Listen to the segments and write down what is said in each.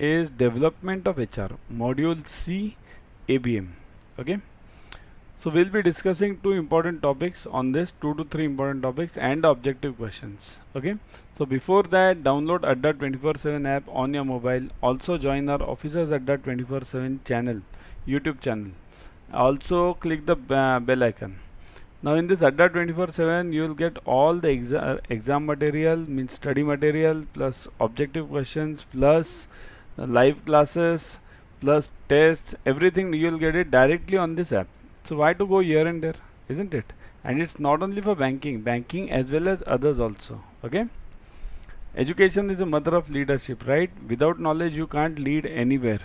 is development of HR, module C, ABM. Okay, so we'll be discussing two important topics on this, 2 to 3 important topics and objective questions. Okay, so before that, download Adda 24/7 app on your mobile. Also join our Officers Adda 24/7 channel, YouTube channel. Also click the bell icon. Now in this Adda 24/7 you will get all the exam material, means study material, plus objective questions, plus live classes, plus tests, everything you will get it directly on this app. So why to go here and there, isn't it? And it's not only for banking as well as others also. Okay, education is the mother of leadership, right? Without knowledge you can't lead anywhere.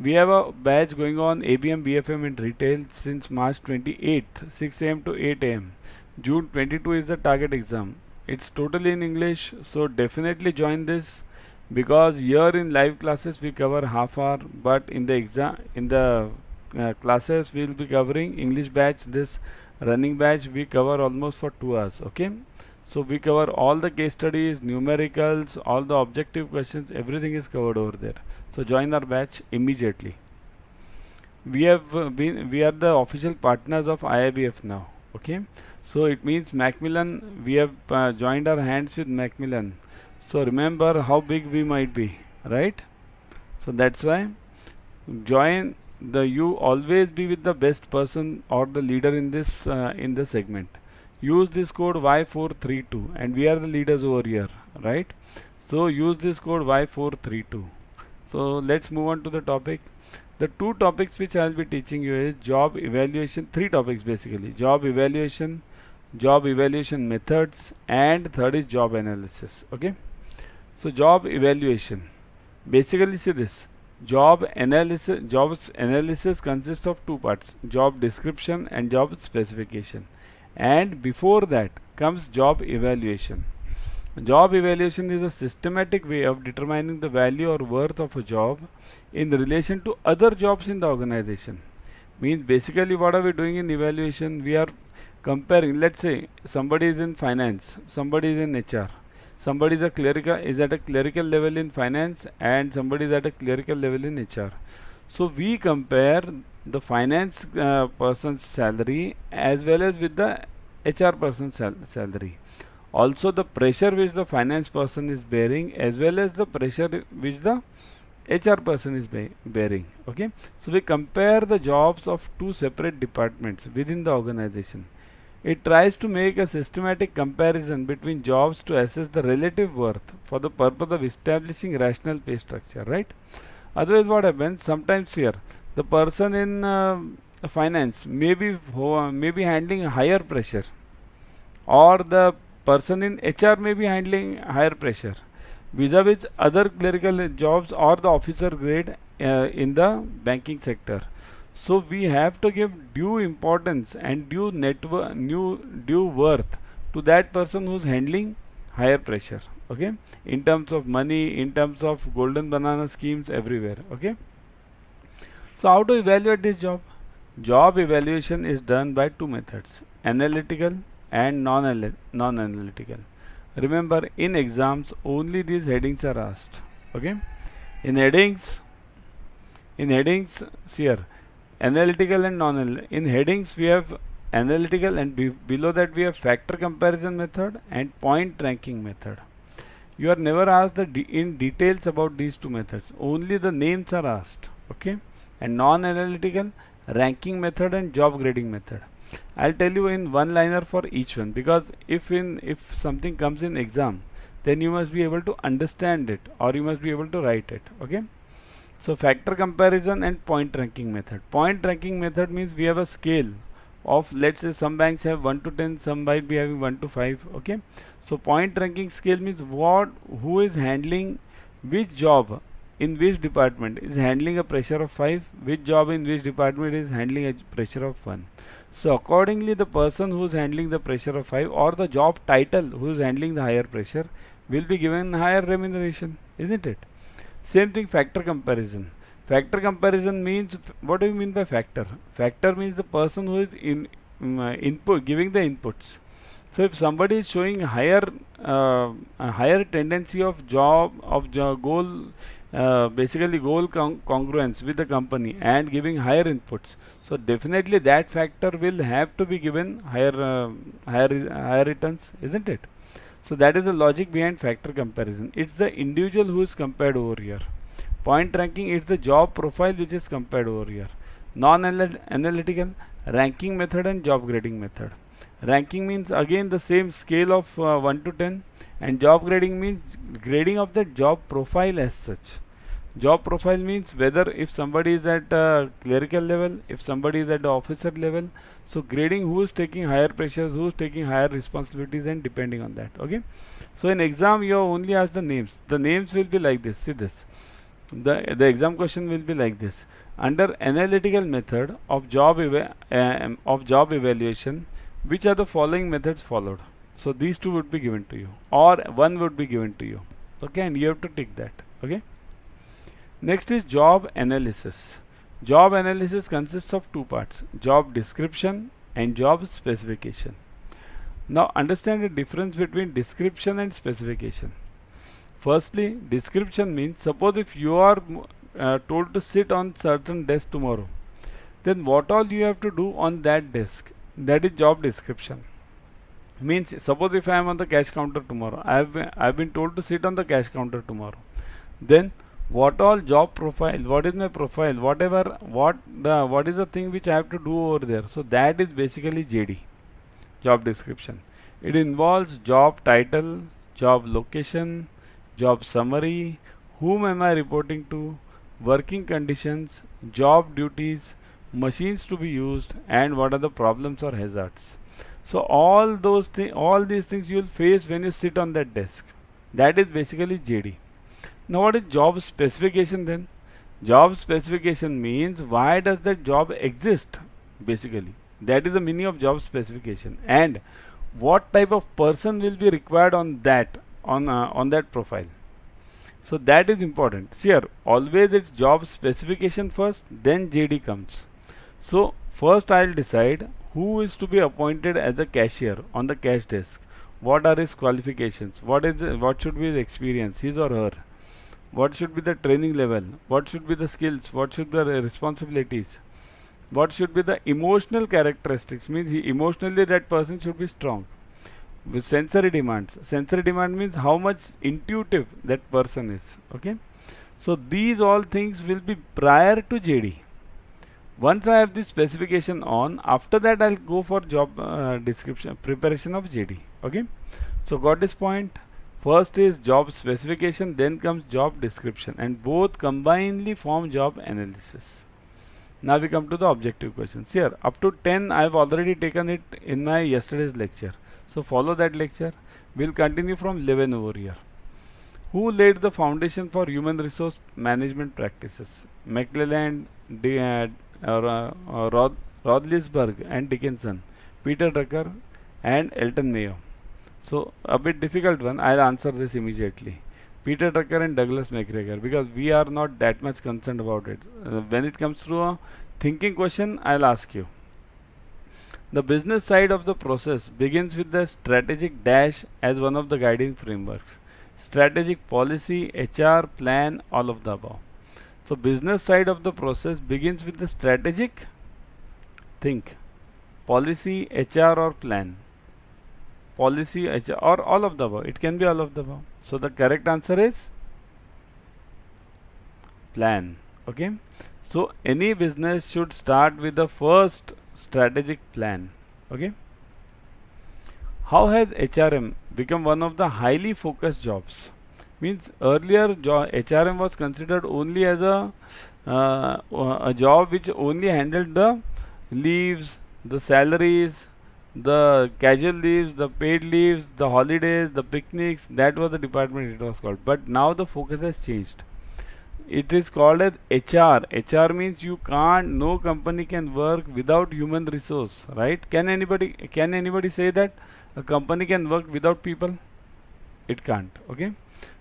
We have a batch going on ABM BFM in retail since March 28th, 6 am to 8 am. June 22 is the target exam. It's totally in English, so definitely join this, because here in live classes we cover half hour, but in the classes we will be covering English batch. This running batch we cover almost for 2 hours. Okay, so we cover all the case studies, numericals, all the objective questions, everything is covered over there. So join our batch immediately. We are the official partners of IIBF now. Okay, so it means Macmillan, we have joined our hands with Macmillan. So remember how big we might be, right? So that's why join you always be with the best person or the leader in this in the segment. Use this code Y432 and we are the leaders over here, right? So use this code Y432. So let's move on to the topic. The two topics which I will be teaching you is job evaluation, three topics basically: job evaluation methods, and third is job analysis. Okay, so job evaluation, basically see this, jobs analysis consists of two parts: job description and job specification, and before that comes job evaluation. Job evaluation is a systematic way of determining the value or worth of a job in relation to other jobs in the organization. Means basically what are we doing in evaluation? We are comparing, let's say somebody is in finance, somebody is in HR, somebody is at a clerical level in finance, and somebody is at a clerical level in HR. So we compare the finance person's salary as well as with the HR person's salary. Also the pressure which the finance person is bearing as well as the pressure which the HR person is bearing. Okay, so we compare the jobs of two separate departments within the organization. It tries to make a systematic comparison between jobs to assess the relative worth for the purpose of establishing rational pay structure, right? Otherwise what happens, sometimes here the person in finance may be handling higher pressure, or the person in HR may be handling higher pressure vis-a-vis other clerical jobs or the officer grade in the banking sector. So we have to give due importance and due worth to that person who's handling higher pressure. Okay, in terms of money, in terms of golden banana schemes everywhere. Okay, so how to evaluate this job? Job evaluation is done by two methods: analytical and non-analytical. Remember, in exams only these headings are asked. Okay, in headings here, analytical and non-analytical. In headings we have analytical, and below that we have factor comparison method and point ranking method. You are never asked in details about these two methods, only the names are asked. Okay, and non-analytical, ranking method and job grading method. I'll tell you in one liner for each one, because if something comes in exam, then you must be able to understand it or you must be able to write it. Okay, so factor comparison and point ranking method. Point ranking method means we have a scale of, let's say some banks have 1 to 10, some might be having 1 to 5. Okay, so point ranking scale means who is handling which job in which department is handling a pressure of 5, which job in which department is handling a pressure of 1. So accordingly the person who is handling the pressure of 5, or the job title who is handling the higher pressure, will be given higher remuneration, isn't it? Same thing, factor comparison. Factor comparison means, what do you mean by factor? Factor means the person who is giving the inputs. So if somebody is showing a higher tendency of goal, basically goal congruence with the company and giving higher inputs, so definitely that factor will have to be given higher returns, isn't it? So that is the logic behind factor comparison. It's the individual who is compared over here. Point ranking, it's the job profile which is compared over here. Non-analytical, ranking method and job grading method. Ranking means again the same scale of 1 to 10, and job grading means grading of the job profile as such. Job profile means whether if somebody is at clerical level, if somebody is at the officer level. So grading who is taking higher pressures, who is taking higher responsibilities, and depending on that. Okay. So in exam you only ask the names. The names will be like this. See this. The exam question will be like this. Under analytical method of job evaluation, which are the following methods followed? So these two would be given to you, or one would be given to you. Okay, and you have to tick that. Okay. Next is job analysis. Job analysis consists of two parts: job description and job specification. Now understand the difference between description and specification. Firstly, description means, suppose if you are told to sit on certain desk tomorrow, then what all you have to do on that desk, that is job description. Means suppose if I am on the cash counter tomorrow, I've been told to sit on the cash counter tomorrow, then what all job profile, what is my profile, what is the thing which I have to do over there. So that is basically JD, job description. It involves job title, job location, job summary, whom am I reporting to, working conditions, job duties, machines to be used, and what are the problems or hazards. So all these things you will face when you sit on that desk. That is basically JD. Now what is job specification then? Job specification means why does that job exist, basically. That is the meaning of job specification, and what type of person will be required on that profile. So that is important. See here, always it's job specification first, then JD comes. So first I'll decide who is to be appointed as a cashier on the cash desk. What are his qualifications? What should be his experience, his or her? What should be the training level? What should be the skills? What should be the responsibilities? What should be the emotional characteristics? Means emotionally that person should be strong. With sensory demands. Sensory demand means how much intuitive that person is. Okay. So these all things will be prior to JD. Once I have this specification on, after that I'll go for job description, preparation of JD. Okay. So got this point? First is job specification, then comes job description, and both combinedly form job analysis. Now we come to the objective questions. Here, up to 10 I have already taken it in my yesterday's lecture. So follow that lecture. We'll continue from 11 over here. Who laid the foundation for human resource management practices? McClelland, Rodlisberg and Dickinson, Peter Drucker and Elton Mayo. So a bit difficult one. I'll answer this immediately. Peter Drucker and Douglas McGregor, because we are not that much concerned about it. When it comes to a thinking question, I'll ask you. The business side of the process begins with the strategic dash as one of the guiding frameworks. Strategic policy, HR, plan, all of the above. So business side of the process begins with the strategic think, policy, HR or plan. Policy, HR or all of the above. It can be all of the above. So the correct answer is plan. Okay. So any business should start with the first strategic plan. Okay. How has HRM become one of the highly focused jobs? Means earlier HRM was considered only as a job which only handled the leaves, the salaries, the casual leaves, the paid leaves, the holidays, the picnics. That was the department it was called. But now the focus has changed. It is called as HR. HR means no company can work without human resource, right? Can anybody say that a company can work without people? It can't. Okay.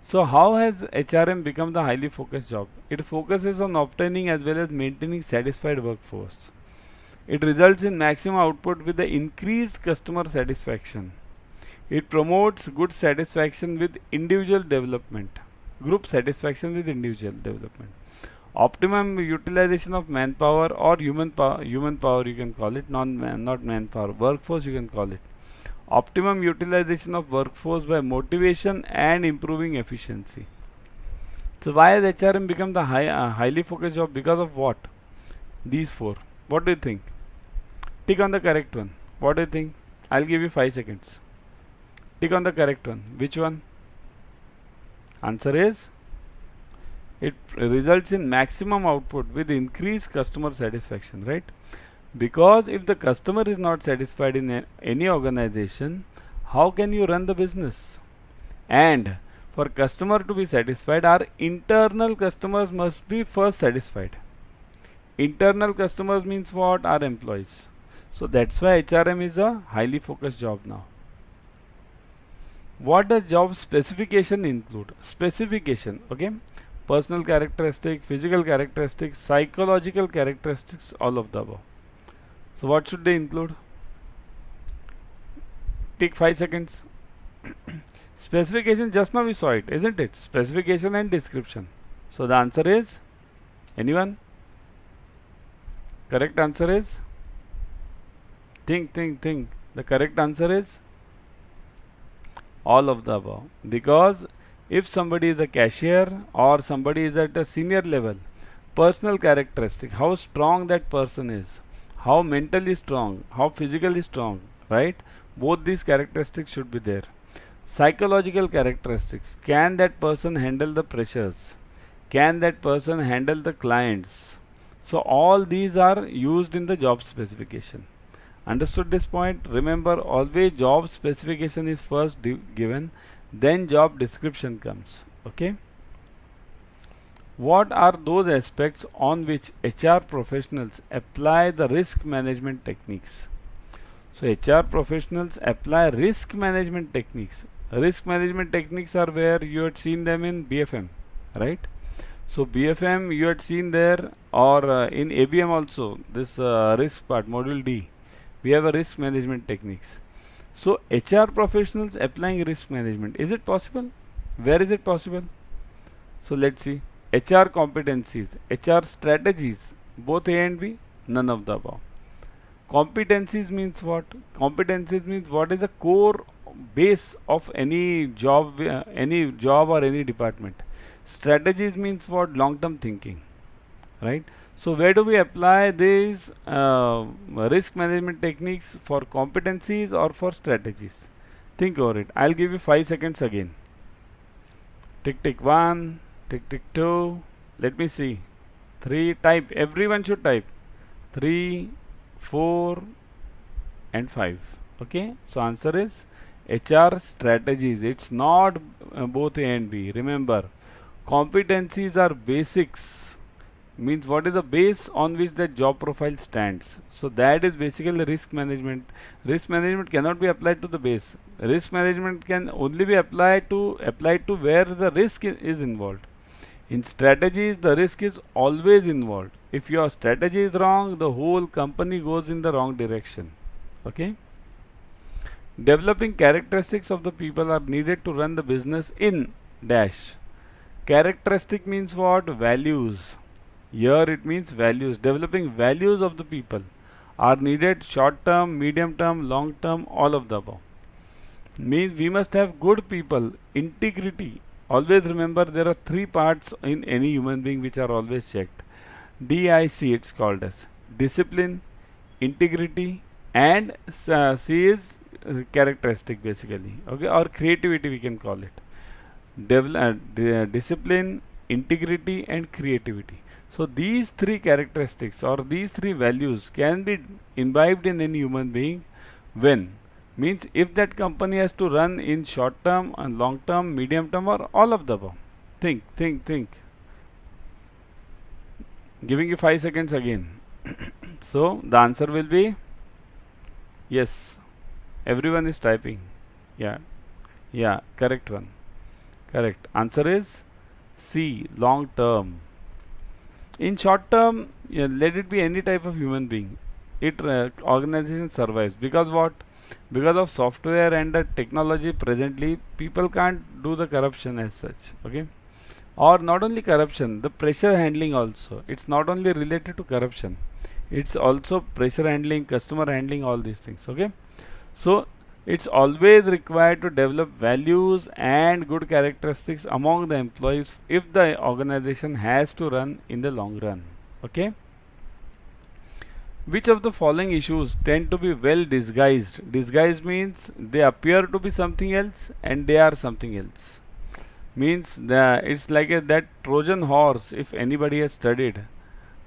So how has HRM become the highly focused job? It focuses on obtaining as well as maintaining satisfied workforce. It results in maximum output with the increased customer satisfaction. It promotes good satisfaction with individual development, group satisfaction with individual development. Optimum utilization of manpower or human power you can call it, not manpower, workforce you can call it. Optimum utilization of workforce by motivation and improving efficiency. So why has HRM become the highly focused job? Because of what? These four. What do you think? Tick on the correct one. What do you think? I'll give you 5 seconds. Tick on the correct one. Which one? Answer is, it results in maximum output with increased customer satisfaction, right? Because if the customer is not satisfied in any organization, how can you run the business? And for customer to be satisfied, our internal customers must be first satisfied. Internal customers means what? Our employees. So that's why HRM is a highly focused job now. What does job specification include? Specification, okay? Personal characteristics, physical characteristics, psychological characteristics, all of the above. So what should they include? Take 5 seconds. Specification, just now we saw it, isn't it? Specification and description. So the answer is, anyone? Correct answer is, think. The correct answer is all of the above. Because if somebody is a cashier or somebody is at a senior level, personal characteristic, how strong that person is, how mentally strong, how physically strong, right? Both these characteristics should be there. Psychological characteristics, can that person handle the pressures? Can that person handle the clients? So all these are used in the job specification. Understood this point? Remember, always job specification is first given, then job description comes. Okay. What are those aspects on which HR professionals apply the risk management techniques? So HR professionals apply risk management techniques. Risk management techniques are where you had seen them in BFM, right? So BFM you had seen there, or in ABM also, this risk part, module D. We have a risk management techniques. So HR professionals applying risk management, is it possible? Where is it possible? So let's see. HR competencies, HR strategies, both A and B, none of the above. Competencies means what? Competencies means what is the core base of any job or any department. Strategies means what? Long-term thinking, right? So where do we apply these risk management techniques, for competencies or for strategies? Think over it. I'll give you 5 seconds again. Tick 1, tick 2. Let me see. 3. Type. Everyone should type. 3, 4 and 5. Okay. So answer is HR strategies. It's not both A and B. Remember, competencies are basics. Means what is the base on which the job profile stands. So that is basically risk management. Risk management cannot be applied to the base. Risk management can only be applied to where the risk is involved. In strategies, the risk is always involved. If your strategy is wrong, the whole company goes in the wrong direction. Okay. Developing characteristics of the people are needed to run the business in dash. Characteristic means what? Values. Here it means values. Developing values of the people are needed, short term, medium term, long term, all of the above. Means we must have good people, integrity. Always remember, there are 3 parts in any human being which are always checked. DIC it's called as discipline, integrity, and C is characteristic basically. Okay, or creativity we can call it. Discipline, integrity and creativity. So these 3 characteristics or these 3 values can be imbibed in any human being when? Means if that company has to run in short term and long term, medium term, or all of the above. Think. Giving you 5 seconds again. So the answer will be yes. Everyone is typing. Yeah, correct one. Correct. Answer is C, long term. In short term, let it be any type of human being. Organization survives because what? Because of software and the technology presently, people can't do the corruption as such. Okay, or not only corruption, the pressure handling also. It's not only related to corruption, it's also pressure handling, customer handling, all these things. Okay, so it's always required to develop values and good characteristics among the employees if the organization has to run in the long run. Okay, which of the following issues tend to be well disguised? Disguised means they appear to be something else and they are something else. Means it's like that Trojan horse. If anybody has studied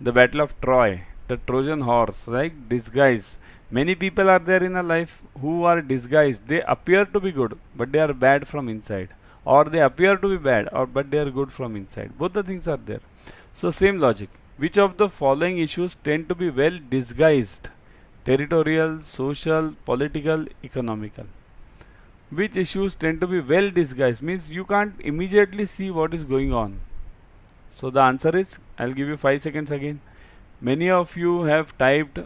the Battle of Troy, the Trojan horse, right? Disguised. Many people are there in a life who are disguised. They appear to be good, but they are bad from inside. Or they appear to be bad, but they are good from inside. Both the things are there. So same logic. Which of the following issues tend to be well disguised? Territorial, social, political, economical. Which issues tend to be well disguised? Means you can't immediately see what is going on. So the answer is, I'll give you 5 seconds again. Many of you have typed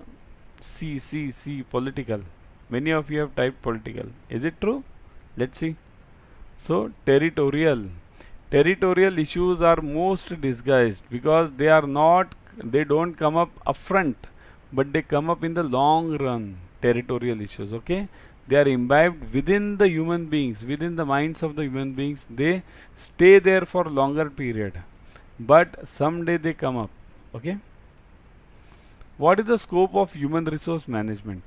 C, political. Many of you have typed political. Is it true? Let's see. So territorial. Territorial issues are most disguised because they don't come up upfront, but they come up in the long run. Territorial issues, okay? They are imbibed within the human beings, within the minds of the human beings. They stay there for longer period, but someday they come up, okay? What is the scope of human resource management?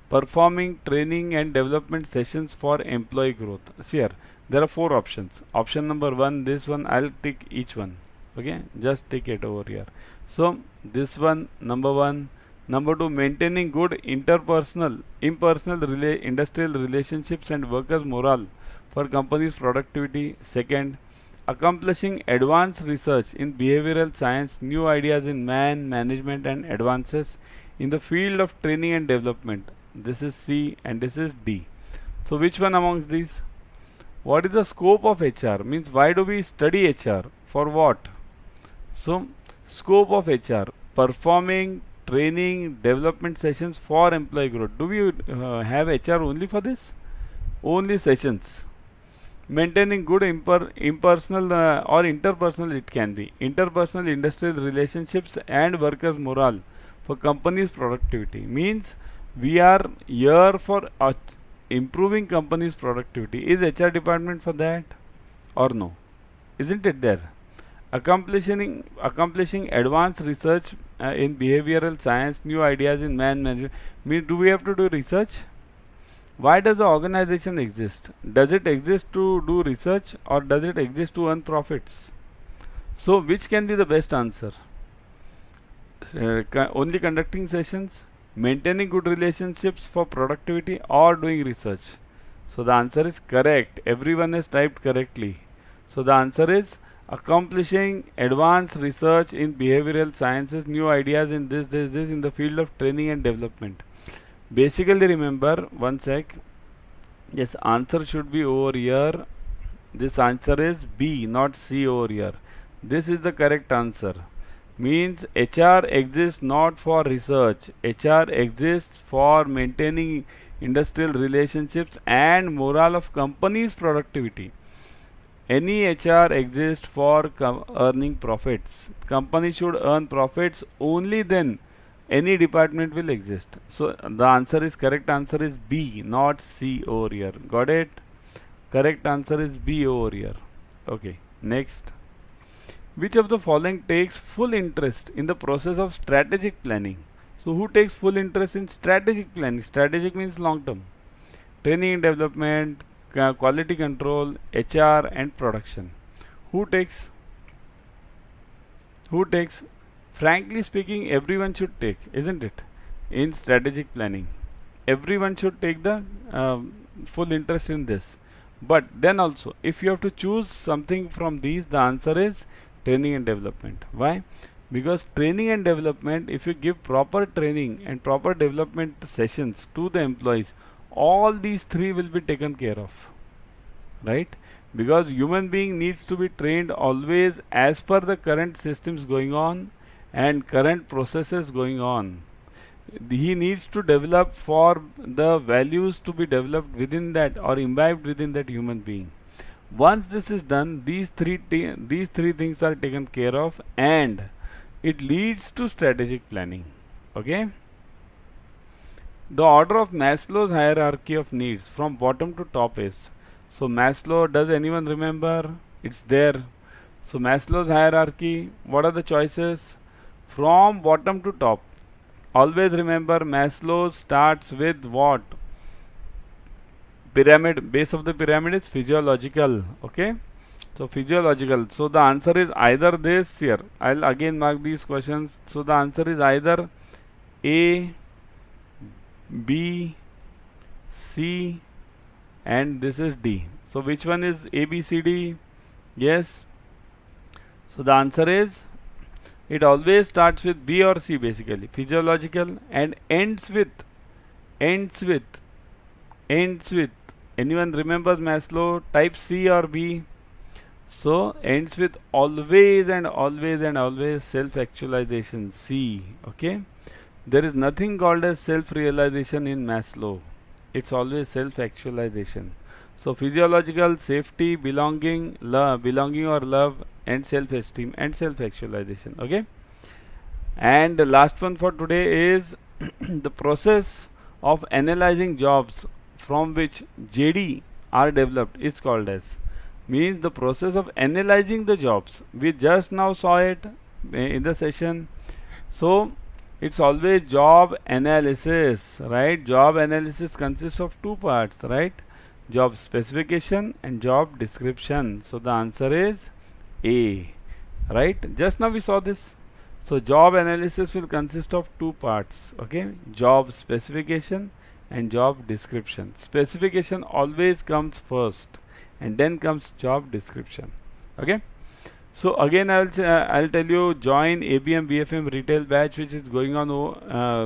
Performing training and development sessions for employee growth. See here, there are 4 options. Option number 1, this one, I'll tick each one. Okay, just tick it over here. So this one, number 1. Number 2, maintaining good impersonal industrial relationships and workers' morale for companies' productivity. Second, accomplishing advanced research in behavioral science, new ideas in management and advances in the field of training and development. This is C and this is D. So which one amongst these? What is the scope of HR? Means why do we study HR? For what? So scope of HR, performing training development sessions for employee growth. Do we have HR only for this? Only sessions. Maintaining good impersonal or interpersonal, it can be interpersonal industrial relationships and workers' morale for companies' productivity. Means we are here for improving companies' productivity. Is HR department for that or no? Isn't it there? Accomplishing advanced research in behavioral science, new ideas in management. Means do we have to do research? Why does the organization exist? Does it exist to do research or does it exist to earn profits? So which can be the best answer? Only conducting sessions, maintaining good relationships for productivity, or doing research? So the answer is correct. Everyone has typed correctly. So the answer is accomplishing advanced research in behavioral sciences, new ideas in this in the field of training and development. Basically remember, one sec, yes, answer should be over here. This answer is B, not C over here. This is the correct answer. Means HR exists not for research. HR exists for maintaining industrial relationships and morale of companies' productivity. Any HR exists for earning profits. Company should earn profits, only then any department will exist. So the answer is, correct answer is B, not C over here. Got it? Correct answer is B over here. Okay, next. Which of the following takes full interest in the process of strategic planning? So who takes full interest in strategic planning? Strategic means long term. Training and development, quality control, HR and production. Who takes? Frankly speaking, everyone should take, isn't it? In strategic planning, everyone should take the full interest in this. But then also, if you have to choose something from these, the answer is training and development. Why? Because training and development, if you give proper training and proper development sessions to the employees, all these 3 will be taken care of, right? Because human being needs to be trained always as per the current systems going on and current processes going on. he needs to develop for the values to be developed within that or imbibed within that human being. Once this is done, these three things are taken care of, and it leads to strategic planning. Okay. The order of Maslow's hierarchy of needs from bottom to top is, so Maslow, does anyone remember? It's there. So Maslow's hierarchy, what are the choices? From bottom to top. Always remember Maslow starts with what? Pyramid. Base of the pyramid is physiological. Okay. So physiological. So the answer is either this here. I'll again mark these questions. So the answer is either A, B, C, and this is D. So which one is A, B, C, D? Yes. So the answer is, it always starts with B or C basically, physiological, and ends with, anyone remembers Maslow, type C or B? So ends with always and always and always self-actualization, C. Okay. There is nothing called as self-realization in Maslow. It's always self-actualization. So physiological, safety, belonging, love, belonging or love, and self-esteem and self-actualization. Okay. And the last one for today is the process of analyzing jobs from which JD are developed is called as, means the process of analyzing the jobs. We just now saw it in the session. So it's always job analysis, right? Job analysis consists of two parts, right? Job specification and job description. So the answer is A, right? Just now we saw this. So job analysis will consist of two parts, okay? Job specification and job description. Specification always comes first, and then comes job description. Okay. So again, I'll tell you, join ABM BFM Retail Batch, which is going on,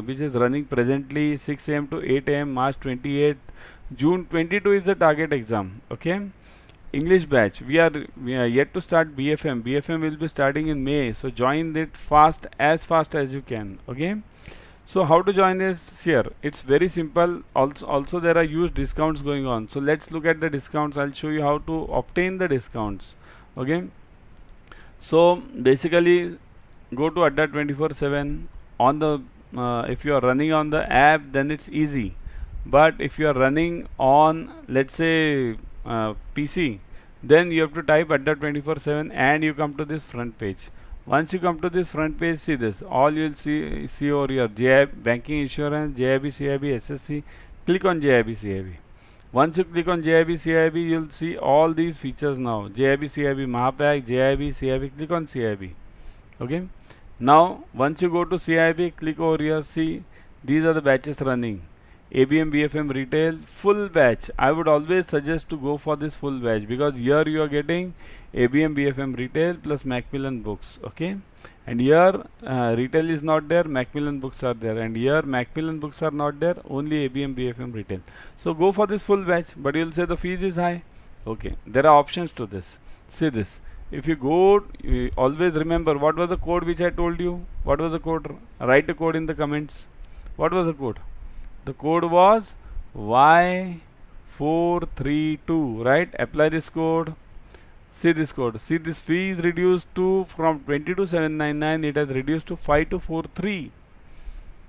which is running presently 6 a.m. to 8 a.m. March 28th. June 22 is the target exam. Okay. English batch. We are yet to start BFM. BFM will be starting in May. So join it fast as you can. Okay. So how to join is here. It's very simple. Also there are huge discounts going on. So let's look at the discounts. I'll show you how to obtain the discounts. Okay. So basically, go to Adda 24/7 on the. If you are running on the app, then it's easy. But if you are running on, let's say, PC, then you have to type Adda 24/7 and you come to this front page. Once you come to this front page, see this. All you will see over here: JAIIB, banking, insurance, JAIIB, CAIIB, SSC. Click on JAIIB, CAIIB. Once you click on JAIIB, CAIIB, you'll see all these features now. JAIIB, CAIIB, Mahapack, JAIIB, CAIIB. Click on CAIIB. Okay. Now, once you go to CAIIB, click over here. See, these are the batches running. ABM BFM Retail full batch. I would always suggest to go for this full batch, because here you are getting ABM BFM Retail plus Macmillan books. Okay. And here retail is not there, Macmillan books are there, and here Macmillan books are not there, only ABM BFM Retail. So go for this full batch, but you'll say the fees is high. Okay, there are options to this. See this. If you go, you always remember what was the code which I told you. What was the code? Write the code in the comments. What was the code? The code was Y432, right? Apply this code. See this code. See, this fee is reduced to, from 22,799, it has reduced to 5243.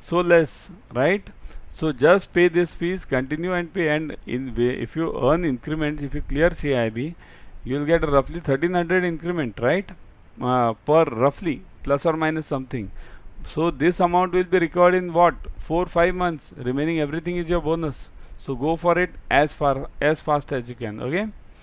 So less, right? So just pay this fees, continue and pay, and if you earn increments, if you clear CAIIB, you will get a roughly 1300 increment, right? Per roughly, plus or minus something. So this amount will be recovered in what? 4-5 months. Remaining everything is your bonus. So go for it as fast as you can. Okay.